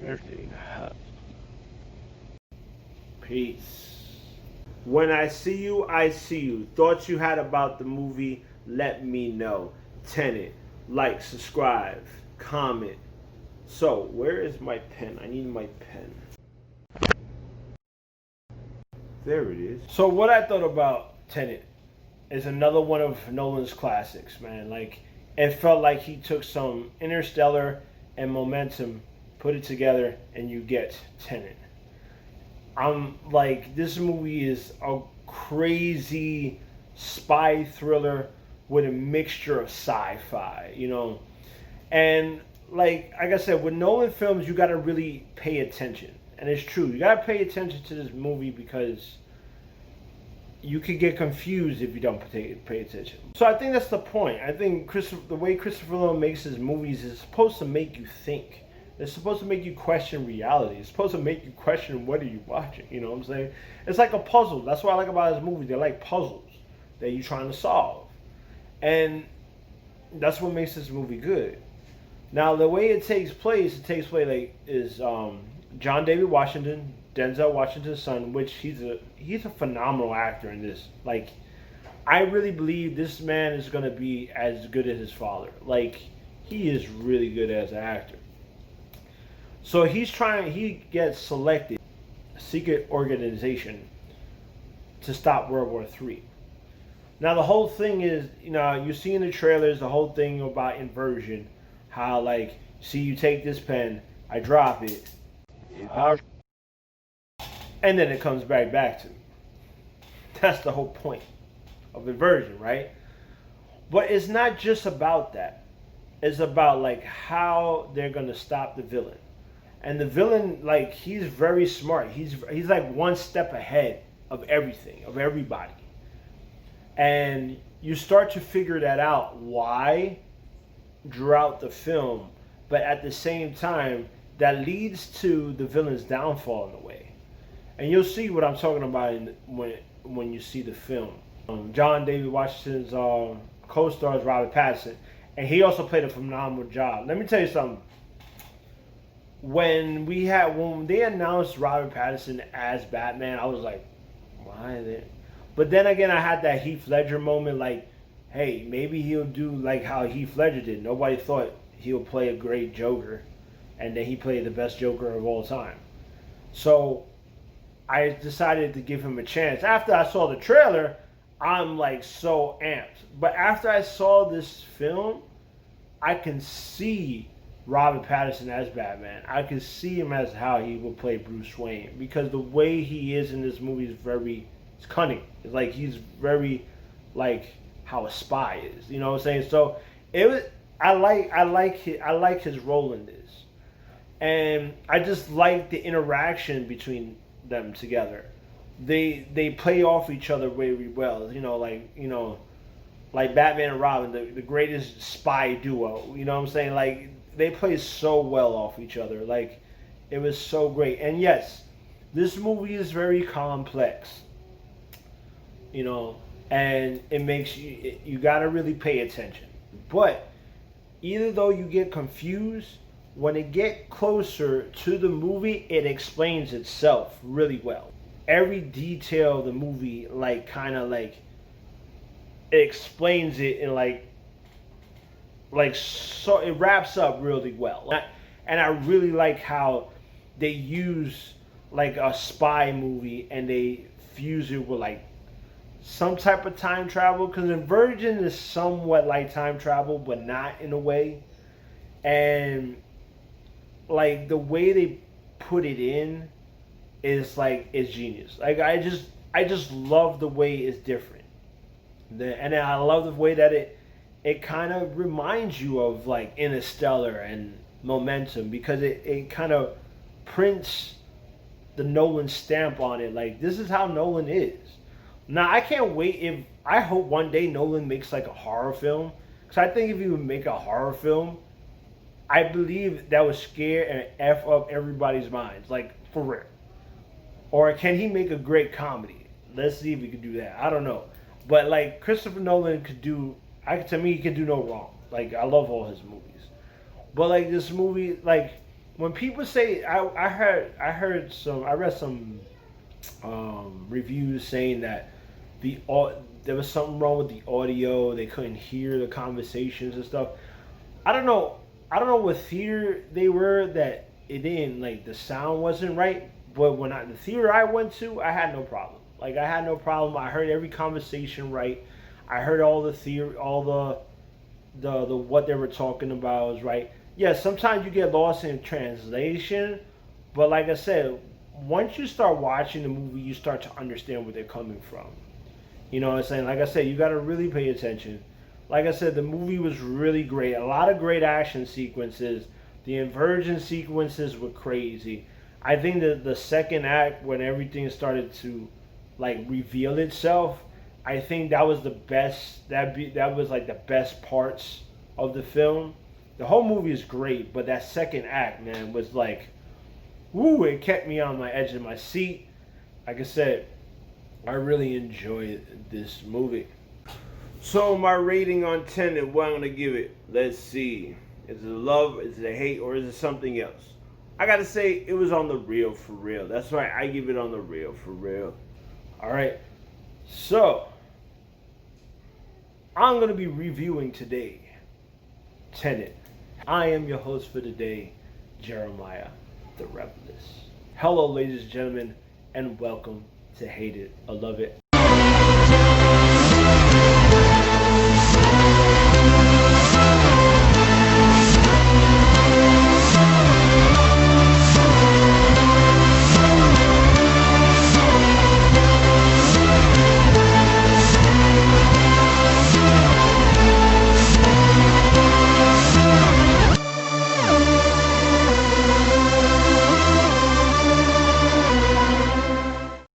Everything. Peace. When I see you, I see you. Thoughts you had about the movie, let me know. Tenet. Like, subscribe, comment. So, where is my pen? I need my pen. There it is. So, what I thought about Tenet is another one of Nolan's classics, man. Like, it felt like he took some Interstellar and Momentum, put it together, and you get Tenet. I'm like, this movie is a crazy spy thriller with a mixture of sci-fi, you know. And like I said, with Nolan films, you got to really pay attention, and it's true. You got to pay attention to this movie because you could get confused if you don't pay attention. So I think that's the point. I think the way Christopher Nolan makes his movies is supposed to make you think. It's supposed to make you question reality. It's supposed to make you question what are you watching. You know what I'm saying? It's like a puzzle. That's what I like about his movies. They're like puzzles that you're trying to solve. And that's what makes this movie good. Now, the way it takes place like is John David Washington, Denzel Washington's son, which he's a phenomenal actor in this. Like, I really believe this man is gonna be as good as his father. Like, he is really good as an actor. So he gets selected, a secret organization, to stop World War III. Now the whole thing is, you know, you see in the trailers the whole thing about inversion, how like, see, you take this pen, I drop it, and then it comes back to me. That's the whole point of inversion, right? But it's not just about that. It's about like how they're gonna stop the villain. And the villain, like, he's very smart. He's like one step ahead of everything, of everybody. And you start to figure that out why throughout the film, but at the same time, that leads to the villain's downfall in a way. And you'll see what I'm talking about when you see the film. John David Washington's co-star is Robert Pattinson, and he also played a phenomenal job. Let me tell you something. When they announced Robert Pattinson as Batman, I was like, why is it? But then again, I had that Heath Ledger moment, like, hey, maybe he'll do like how Heath Ledger did. Nobody thought he'll play a great Joker, and then he played the best Joker of all time. So I decided to give him a chance. After I saw the trailer, I'm like so amped. But after I saw this film, I can see Robert Pattinson as Batman. I can see him as how he would play Bruce Wayne, because the way he is in this movie is it's cunning. It's like he's very like how a spy is. You know what I'm saying? So I like his role in this, and I just like the interaction between them together. They play off each other very well. Like Batman and Robin, the greatest spy duo. You know what I'm saying? Like, they play so well off each other. Like, it was so great. And yes, this movie is very complex. You know, and it makes you gotta really pay attention. But either though you get confused, when it get closer to the movie, it explains itself really well. Every detail of the movie, like, kind of like, it explains it in so it wraps up really well. And I really like how they use like a spy movie and they fuse it with like some type of time travel, because Inversion is somewhat like time travel, but not in a way. And like the way they put it in is like, it's genius. Like, I just love the way it's different. And then I love the way that it kind of reminds you of like Interstellar and Momentum, because it kind of prints the Nolan stamp on it. Like, this is how Nolan is. Now, I can't wait. I hope one day Nolan makes like a horror film, because I think if he would make a horror film, I believe that would scare and F up everybody's minds, like, for real. Or can he make a great comedy? Let's see if he could do that. I don't know. But like, Christopher Nolan could do, to me, he could do no wrong. Like, I love all his movies. But like, this movie, like, when people say I read some reviews saying that there was something wrong with the audio. They couldn't hear the conversations and stuff. I don't know. I don't know what theater they were that it didn't like the sound wasn't right. But the theater I went to, I had no problem. Like I had no problem. I heard every conversation right. I heard all the theory, all the what they were talking about was right. Yeah, sometimes you get lost in translation, but like I said, once you start watching the movie, you start to understand where they're coming from. You know what I'm saying? Like I said, you got to really pay attention. Like I said, the movie was really great. A lot of great action sequences. The inversion sequences were crazy. I think that the second act, when everything started to like reveal itself, I think that was the best. That was like the best parts of the film. The whole movie is great, but that second act, man, was like, woo! It kept me on my edge of my seat. Like I said, I really enjoyed this movie. So my rating on Tenet, what I'm gonna give it? Let's see. Is it a love? Is it a hate? Or is it something else? I gotta say it was on the real for real. That's right. I give it on the real for real. All right. So I'm gonna be reviewing today Tenet. I am your host for today, Jeremiah the Rebelist. Hello, ladies and gentlemen, and welcome to Hate It or Love It.